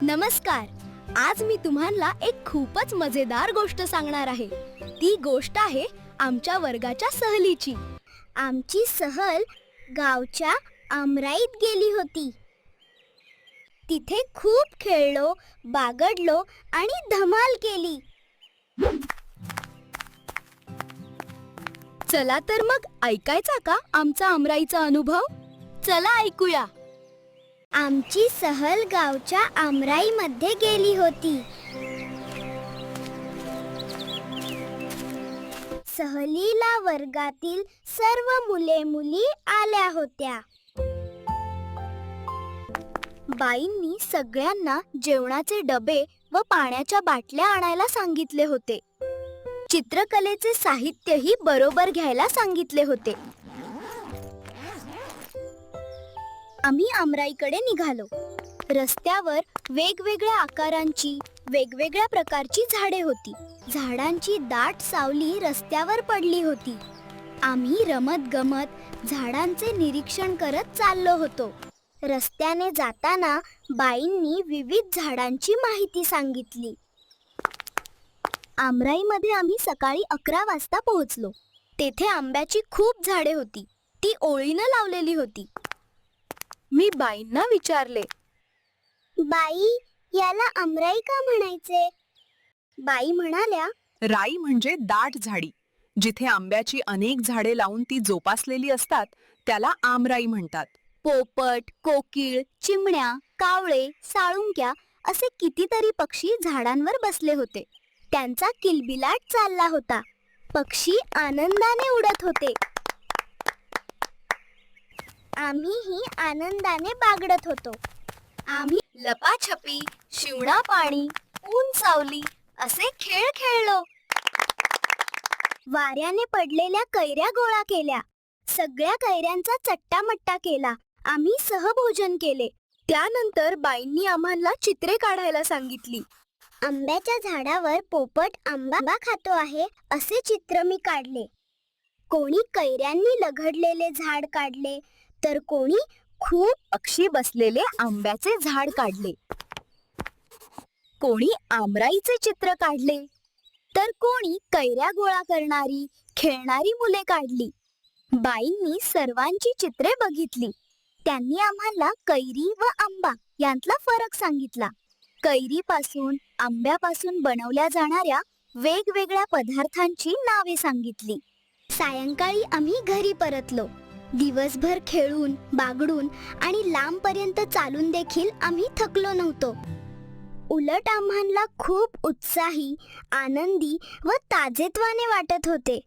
नमस्कार. आज मी तुम्हाला एक खूपच मजेदार गोष्ट सांगणार आहे. ती गोष्ट आहे आमच्या वर्गाच्या सहलीची. आमची सहल गावच्या आमराईत गेली होती. तिथे खूप खेळलो, बागडलो आणि धमाल केली. चला तर मग ऐकायचा का आमचा आमराईचा अनुभव? चला ऐकूया. आमची सहल गावच्या आमराईमध्ये गेली होती. सहलीला वर्गातील सर्व मुले मुली आल्या होत्या. बाईंनी सगळ्यांना जेवणाचे डबे व पाण्याच्या बाटल्या आणायला सांगितले होते. चित्रकलेचे साहित्यही बरोबर घ्यायला सांगितले होते. आम्ही आमराईकडे निघालो. रस्त्यावर वेगवेगळ्या आकारांची, वेगवेगळ्या प्रकारची झाडे होती. झाडांची दाट सावली रस्त्यावर पडली होती. आम्ही रमत गमत झाडांचे निरीक्षण करत चाललो होतो. रस्त्याने जाताना बाईंनी विविध झाडांची माहिती सांगितली. आमराईमध्ये आम्ही सकाळी 11 वाजता पोहोचलो. तेथे आंब्याची खूप झाडे होती. ती ओळीनं लावलेली होती. मी बाईंना विचारले, बाई, याला आमराई का म्हणायचे? बाई म्हणाल्या, राई म्हणजे दाट झाडी. जिथे आंब्याची अनेक झाडे लावून ती जोपासलेली असतात त्याला आमराई म्हणतात. पोपट, कोकिळ, चिमण्या, कावळे, साळुंक्या असे कितीतरी पक्षी झाडांवर बसले होते. त्यांचा किलबिलाट चालला होता. पक्षी आनंदाने उडत होते. आम्हीही आनंदाने बागडत होतो. आम्ही लपाछपी, शिवणा पाणी, ऊन सावली असे खेळ खेळलो. वाऱ्याने पडलेल्या कैऱ्या गोळा केल्या. सगळ्या कैऱ्यांचा चट्टामट्टा केला. आम्ही सहभोजन केले. त्यानंतर बाईंनी आम्हाला चित्रे काढायला सांगितली. आंब्याच्या झाडावर पोपट आंबा खातो आहे असे चित्र मी काढले. कोणी कैऱ्यांनी लगडलेले झाड काढले, तर कोणी खूप पक्षी बसलेले आंब्याचे झाड काढले. कोणी आमराईचे चित्र काढले, तर कोणी कैऱ्या गोळा करणारी, खेळणारी मुले काढली. बाईंनी सर्वांची चित्रे बघितली. त्यांनी आम्हाला कैरी व आंबा यांतला फरक सांगितला. कैरीपासून, आंब्यापासून बनवल्या जाणाऱ्या वेगवेगळ्या पदार्थांची नावे सांगितली. सायंकाळी आम्ही घरी परतलो. दिवसभर खेळून, बागडून आणि लांबपर्यंत चालून देखील आम्ही थकलो नव्हतो. उलट आम्हाला खूप उत्साही, आनंदी व ताजेतवाने वाटत होते.